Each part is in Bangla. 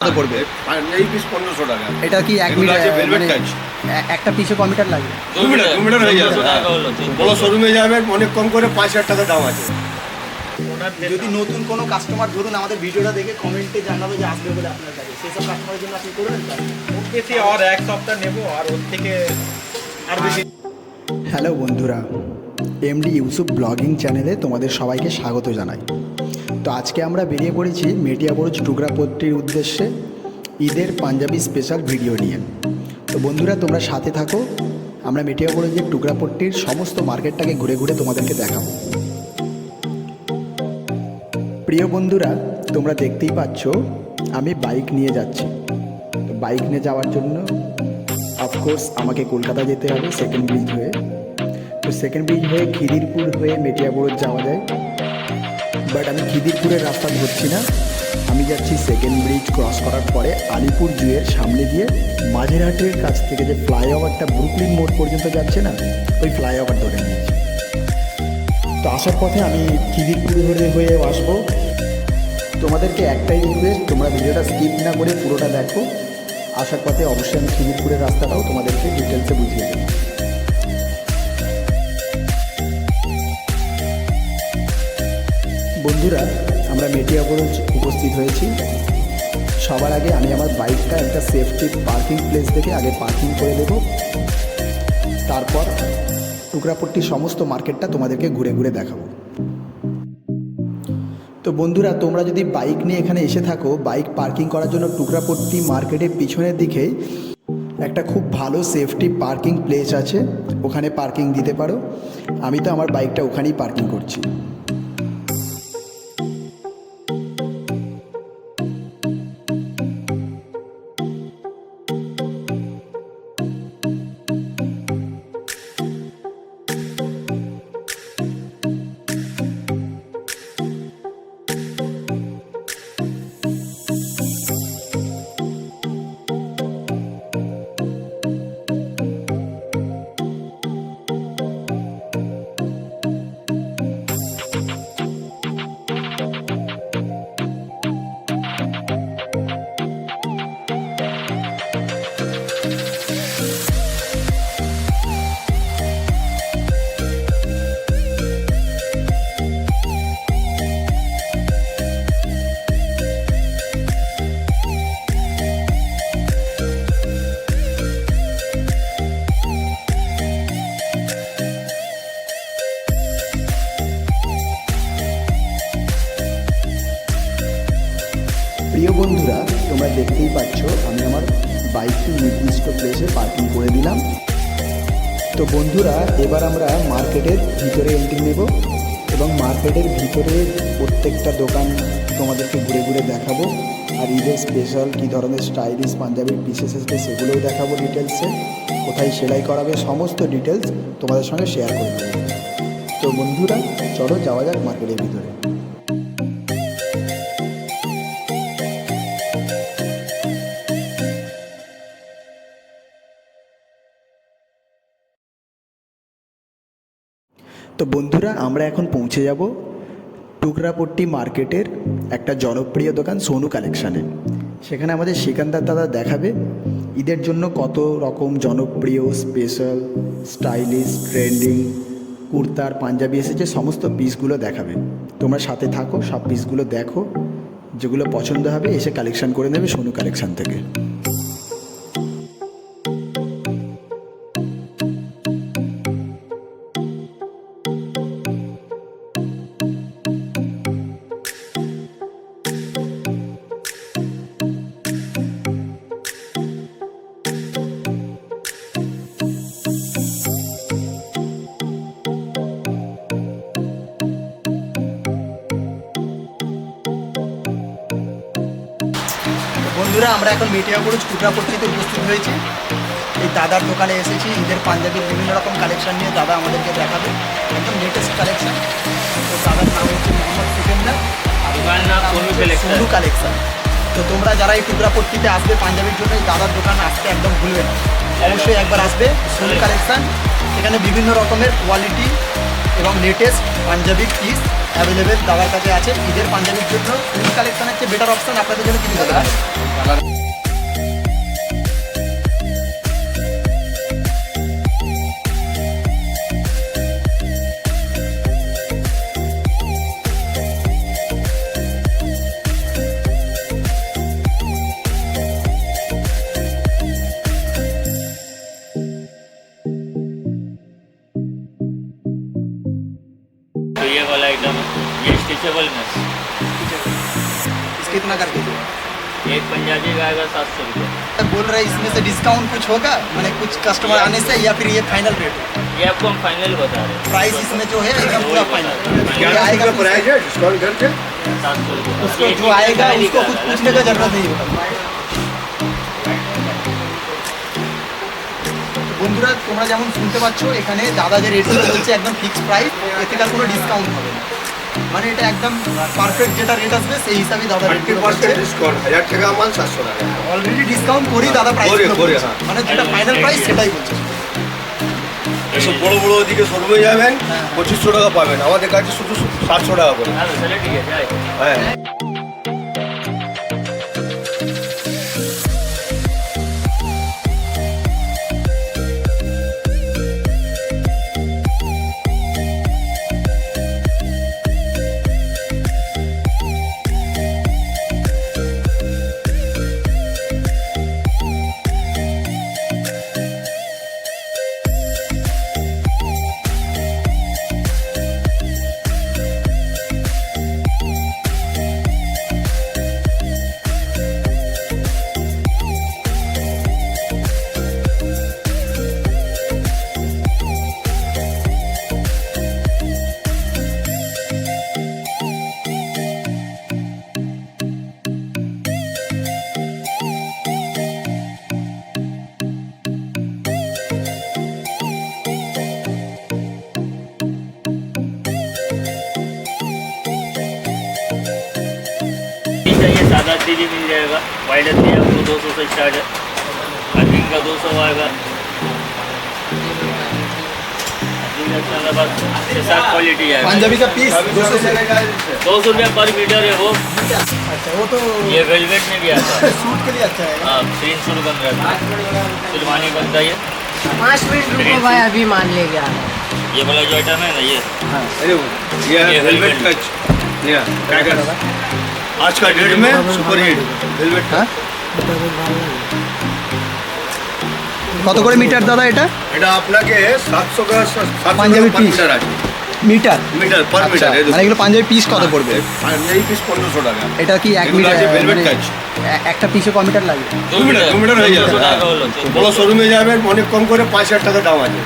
পড়বে এই পিস 1500 টাকা। এটা কি 1 এগুলো আছে মিটার velvet মানে touch। একটা পিসে কত মিটার লাগে? 2 মিটার হয়ে যাবে। বড় শোরুমে যাবেন অনেক কম করে 5000 টাকা দাম আছে। যদি নতুন কোনো কাস্টমার ধরুন আমাদের ভিডিওটা দেখে কমেন্টে জানাবে যে আসবে বলে আপনার কাছে, সেই সব কাস্টমারের জন্য আপনি করবেন তো? খুব বেশি আর এক সপ্তাহ নেব, আর ওর থেকে আর বেশি। হ্যালো বন্ধুরা, এমডি ইউসুফ ব্লগিং চ্যানেলে তোমাদের সবাইকে স্বাগত জানাই। তো আজকে আমরা বেরিয়ে পড়েছি মেটিয়াবুরুজ টুকরাপট্টির উদ্দেশ্যে ঈদের পাঞ্জাবি স্পেশাল ভিডিও নিয়ে। তো বন্ধুরা তোমরা সাথে থাকো, আমরা মেটিয়াবুরুজের টুকরাপট্টির সমস্ত মার্কেটটাকে ঘুরে ঘুরে তোমাদেরকে দেখাবো। প্রিয় বন্ধুরা, তোমরা দেখতেই পাচ্ছ আমি বাইক নিয়ে যাচ্ছি। তো বাইক নিয়ে যাওয়ার জন্য অফকোর্স আমাকে কলকাতা যেতে হবে সেকেন্ড ব্রিজ হয়ে। তো সেকেন্ড ব্রিজ হয়ে খিদিরপুর হয়ে মেটিয়াবুরুজ যাওয়া যায়, বাট আমি খিদিরপুরের রাস্তা ধরছি না। আমি যাচ্ছি সেকেন্ড ব্রিজ ক্রস করার পরে আলিপুর জুয়ের সামনে দিয়ে মাঝেরহাটের কাছ থেকে যে ফ্লাইওভারটা ব্রুকলিন মোড় পর্যন্ত যাচ্ছে না, ওই ফ্লাইওভার ধরে নিয়েছি। তো আসার পথে আমি খিদিরপুর ধরে হয়ে আসবো। তোমাদেরকে একটাই রিকোয়েস্ট, তোমরা ভিডিওটা স্কিপ না করে পুরোটা দেখো। আসার পথে অবশ্যই আমি খিদিরপুরের রাস্তাটাও তোমাদেরকে ডিটেলসে বুঝিয়ে দেবো। বন্ধুরা, আমরা মেটিয়াবুরুজ উপস্থিত হয়েছি। সবার আগে আমি আমার বাইকটা একটা সেফটি পার্কিং প্লেস থেকে আগে পার্কিং করে দেব, তারপর টুকরাপট্টির সমস্ত মার্কেটটা তোমাদেরকে ঘুরে ঘুরে দেখাবো। তো বন্ধুরা, তোমরা যদি বাইক নিয়ে এখানে এসে থাকো, বাইক পার্কিং করার জন্য টুকরাপট্টি মার্কেটের পিছনের দিকেই একটা খুব ভালো সেফটি পার্কিং প্লেস আছে, ওখানে পার্কিং দিতে পারো। আমি তো আমার বাইকটা ওখানেই পার্কিং করছি। প্রিয় বন্ধুরা, তোমরা দেখতেই পাচ্ছ আমি আমার বাইকটি নির্দিষ্ট প্লেসে পার্কিং করে দিলাম। তো বন্ধুরা, এবার আমরা মার্কেটের ভিতরে এন্ট্রি নেব এবং মার্কেটের ভিতরে প্রত্যেকটা দোকান তোমাদেরকে ঘুরে ঘুরে দেখাবো। আর ঈদের স্পেশাল কী ধরনের স্টাইলিশ পাঞ্জাবির পিসেস এসেছে সেগুলোও দেখাবো ডিটেলসে। কোথায় সেলাই করাবে সমস্ত ডিটেলস তোমাদের সঙ্গে শেয়ার করে দেবো। তো বন্ধুরা চলো যাওয়া যাক মার্কেটের ভিতরে। তো বন্ধুরা, আমরা এখন পৌঁছে যাব টুকরাপট্টি মার্কেটের একটা জনপ্রিয় দোকান সোনু কালেকশানে। সেখানে আমাদের সিকান্দার দাদা দেখাবে ঈদের জন্য কত রকম জনপ্রিয় স্পেশাল স্টাইলিশ ট্রেন্ডিং কুর্তার পাঞ্জাবি এসেছে, সমস্ত পিসগুলো দেখাবে। তোমরা সাথে থাকো, সব পিসগুলো দেখো, যেগুলো পছন্দ হবে এসে কালেকশান করে নেবে সোনু কালেকশান থেকে। বন্ধুরা, আমরা এখন মেটিয়াবুরুজ টুকরাপট্টিতে উপস্থিত হয়েছি। এই দাদার দোকানে এসেছি ঈদের পাঞ্জাবির বিভিন্ন রকম কালেকশান নিয়ে দাদা আমাদেরকে দেখাবে, একদম লেটেস্ট কালেকশান। তো দাদার নাম হচ্ছে মোহাম্মদ সিকান্দার, সোনু কালেকশান। তো তোমরা যারা এই টুকরাপট্টিতে আসবে পাঞ্জাবির জন্য, এই দাদার দোকানে আসতে একদম ভুলবে না, অবশ্যই একবার আসবে। সোনু কালেকশান, এখানে বিভিন্ন রকমের কোয়ালিটি এবং লেটেস্ট পাঞ্জাবি পিস অ্যাভেলেবেল দাদার কাছে আছে। ঈদের পাঞ্জাবির জন্য ফুল কালেকশন হচ্ছে বেটার অপশন আপনাদের জন্য কিছু দেবে। तो ये वाला आइटम है, ये स्ट्रेचेबल में इसके इतना करके दो। एक पंजाबी का आएगा 700 रुपये। बोल रहे हैं इसमें से डिस्काउंट कुछ होगा, मैंने कुछ कस्टमर आने से, या फिर ये फाइनल रेट है? ये आपको हम फाइनल बता रहे हैं, प्राइस इसमें जो है एकदम पूरा फाइनल। क्या आएगा का प्राइस है डिस्काउंट करके? 700 रुपये। उसको जो आएगा उसको कुछ पूछने का जरूरत नहीं होगा। বন্ধুরা তোমরা যেমন শুনতে পাচ্ছ এখানে দাদা যে রেটগুলো বলছে একদম ফিক্সড প্রাইস, এর থেকে আর কোনো ডিসকাউন্ট হবে না। মানে এটা একদম পারফেক্ট যেটা রেট আসবে সেই হিসাবেই দাদা রেটগুলো বলছে। 20% ডিসকাউন্ট, 1000 টাকা মাল 700 টাকা। অলরেডি ডিসকাউন্ট করেই দাদা প্রাইস করে, হ্যাঁ। মানে যেটা ফাইনাল প্রাইস সেটাই বলছে। এসব বড় বড় ওদিকে শোরুমে যাবেন, হ্যাঁ। 2500 টাকা পাবেন, আমাদের কাছে শুধু 700 টাকা করে। चलो चलो ठीक है जाए। হ্যাঁ चाहिए सादा दीदी मिल जाएगा, वाइड है आपको 200 से स्टार्ट है, अर्थिंग का 200 आएगा। क्वालिटी है, পাঞ্জাবি का पीस 200 से 200 रुपया पर मीटर है वो। अच्छा वो तो ये वेलवेट में भी आता है, सूट के लिए अच्छा है। हाँ 300 बन रहा है, सिलवानी बनता है ये। 5 मिनट रुको भाई, अभी मान ले गया। ये वाला जो आइटम है ना ये अरे ये ये वेलवेट velvet। टच, ये टाइगर आज का डेट में सुपर हिट वेलवेट হ্যাঁ কত করে মিটার দাদা এটা? এটা আপনাকে 700 का 700 পাঞ্জাবি টাকা per piece। মিটার আছে, মিটার মিটার पर আচ্ছা, মিটার। মানে এগুলো পাঞ্জাবি পিস কত পড়বে? এই পিস 1500 টাকা। এটা কি এক এগুলো মিটার আছে velvet মানে touch। একটা পিসে ক মিটার লাগে? 2 দু মিটার হয়ে যাবে। 200 টাকা হলো, বড় শোরুমে যাবেন অনেক কম করে 5000 টাকা দাম আছে।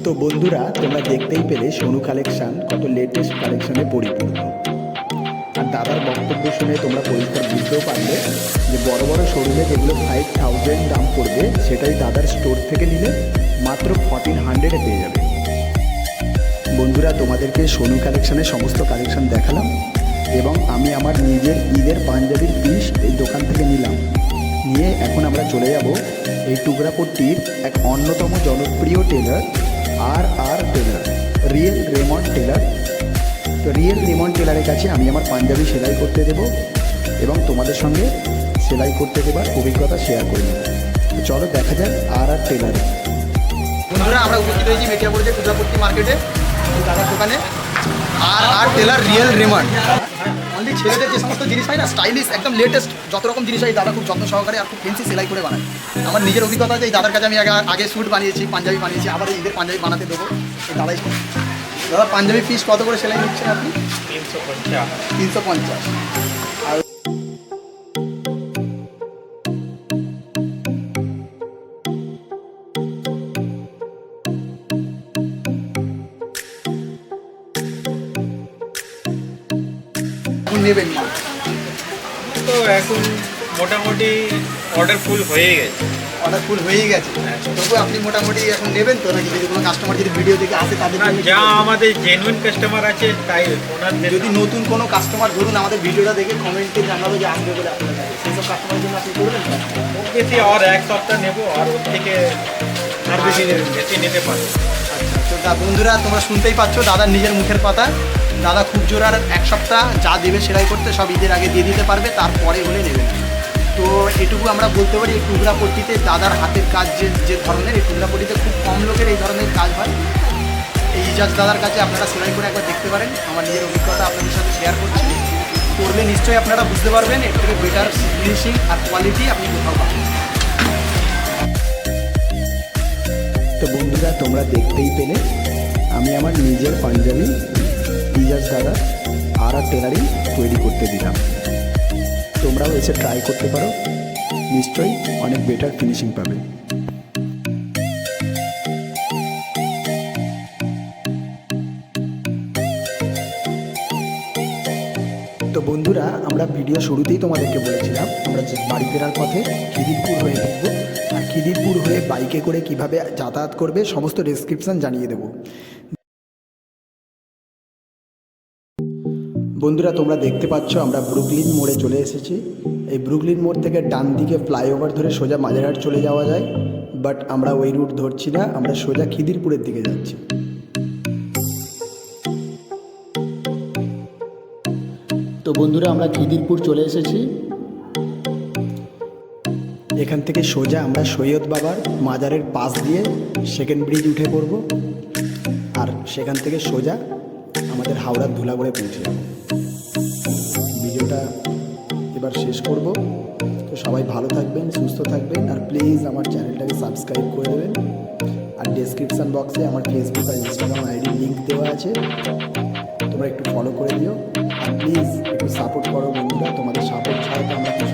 তো বন্ধুরা তোমরা দেখতেই পেলে সোনু কালেকশন কত লেটেস্ট কালেকশনে পরিপূর্ণ। আর দাদার বক্তব্য শুনে তোমরা পরিষ্কার বুঝতেও পারলে যে বড় বড় শোরুমে যেগুলো 5000 দাম পড়বে সেটাই দাদার স্টোর থেকে নিলে মাত্র 1400-এ পেয়ে যাবে। বন্ধুরা তোমাদেরকে সোনু কালেকশনের সমস্ত কালেকশন দেখালাম এবং আমি আমার নিজের ঈদের পাঞ্জাবির পিস এই দোকান থেকে নিলাম। নিয়ে এখন আমরা চলে যাব এই টুকরাপট্টির এক অন্যতম জনপ্রিয় টেলার আর টেলার, রিয়েল রেমন্ড টেলার। তো রিয়েল রেমন্ড টেলারের কাছে আমি আমার পাঞ্জাবি সেলাই করতে দেব এবং তোমাদের সঙ্গে সেলাই করতে দেবার অভিজ্ঞতা শেয়ার করে নেব। তো চলো দেখা যাক আর টেলারে। বন্ধুরা আমরা উপস্থিত হয়েছি মেটিয়াপুরে টুকরাপট্টি মার্কেটে দাদার দোকানে আর টেলার রিয়েল রেমন্ড। অনলি ছেলেদের যে সমস্ত জিনিস হয় না স্টাইলিশ একদম লেটেস্ট যত রকম জিনিস হয় দাদা খুব যত্ন সহকারে আর খুব ফেন্সি সেলাই করে বানায়। আমার নিজের অভিজ্ঞতা আছে, এই দাদার কাছে আমি আগে স্যুট বানিয়েছি, পাঞ্জাবি বানিয়েছি, আবার এই ঈদের পাঞ্জাবি বানাতে দেবো এই দাদাই। দাদা পাঞ্জাবি পিস কত করে সেলাই নিচ্ছেন আপনি? 350। 350। আর নেবেন না তো এখন মোটামুটি অর্ডার ফুল হয়ে গেছে। অর্ডার ফুল হয়েই গেছে, তবু আপনি মোটামুটি এখন নেবেন তো নাকি? যদি কোনো কাস্টমার যদি ভিডিও দেখে আসে তাদের না, জন্য কি যা করবেন? আমাদের জেনুইন কাস্টমার আছে তাই ওনাদের যদি নতুন কোনো কাস্টমার ধরুন আমাদের ভিডিওটা দেখে কমেন্টে জানালো যে আসবে বলে আপনার কাছে, সেই সব কাস্টমারের জন্য আপনি করবেন তো? খুব বেশি আর এক সপ্তাহ নেবো, আর ওর থেকে আর বেশি নেবেন? বেশি নিতে পারবো। আচ্ছা, তো তা বন্ধুরা তোমরা শুনতেই পাচ্ছ দাদার নিজের মুখের কথা। দাদা খুব জোর আর 1 সপ্তাহ যা দেবে সেলাই করতে সব ঈদের আগে দিয়ে দিতে পারবে, তারপরে হলে নেবে না। তো এটুকু আমরা বলতে পারি এই টুকরা পট্টিতে দাদার হাতের কাজ যে ধরনের, এই টুকরা পট্টিতে খুব কম লোকের এই ধরনের কাজ হয়। এই ইজাজ দাদার কাছে আপনারা সেলাই করে একবার দেখতে পারেন। আমার নিজের অভিজ্ঞতা আপনাদের সাথে শেয়ার করছি, করলে নিশ্চয়ই আপনারা বুঝতে পারবেন এর থেকে বেটার ফিনিশিং আর কোয়ালিটি আপনি কোথাও পাবেন। তো বন্ধুরা তোমরা দেখতেই পেলে আমি আমার নিজের পাঞ্জাবি ইজাজ দাদা আর টেলারিং তৈরি করতে দিলাম। তোমরাও এসে ট্রাই করতে পারো, নিশ্চয়ই অনেক বেটার ফিনিশিং পাবে। তো বন্ধুরা আমরা ভিডিও শুরুতেই তোমাদেরকে বলেছিলাম আমরা যে বাড়ি ফেরার পথে খিদিরপুর হয়ে ফিরবো, আর খিদিরপুর হয়ে বাইকে করে কিভাবে যাতায়াত করবে সমস্ত ডেসক্রিপশান জানিয়ে দেবো। বন্ধুরা তোমরা দেখতে পাচ্ছ আমরা ব্রুকলিন মোড়ে চলে এসেছি। এই ব্রুকলিন মোড় থেকে ডান দিকে ফ্লাইওভার ধরে সোজা মাঝেরহাট চলে যাওয়া যায়, বাট আমরা ওই রুট ধরছি না, আমরা সোজা খিদিরপুরের দিকে যাচ্ছি। তো বন্ধুরা আমরা খিদিরপুর চলে এসেছি। এখান থেকে সোজা আমরা সৈয়দ বাবার মাজারের পাশ দিয়ে সেকেন্ড ব্রিজ উঠে পড়ব, আর সেখান থেকে সোজা আমাদের হাওড়ার ধুলাগড়ে পৌঁছে যাব। ভিডিওটা এবার শেষ করব। তো সবাই ভালো থাকবেন, সুস্থ থাকবেন, আর প্লিজ আমার চ্যানেলটাকে সাবস্ক্রাইব করে দেবেন। আর ডেসক্রিপশান বক্সে আমার ফেসবুক আর ইনস্টাগ্রাম আইডি লিঙ্ক দেওয়া আছে, তোমরা একটু ফলো করে দিও। আর প্লিজ একটু সাপোর্ট করো বন্ধুরা, তোমাদের সাপোর্ট ছাড়া তো আমরা কিছু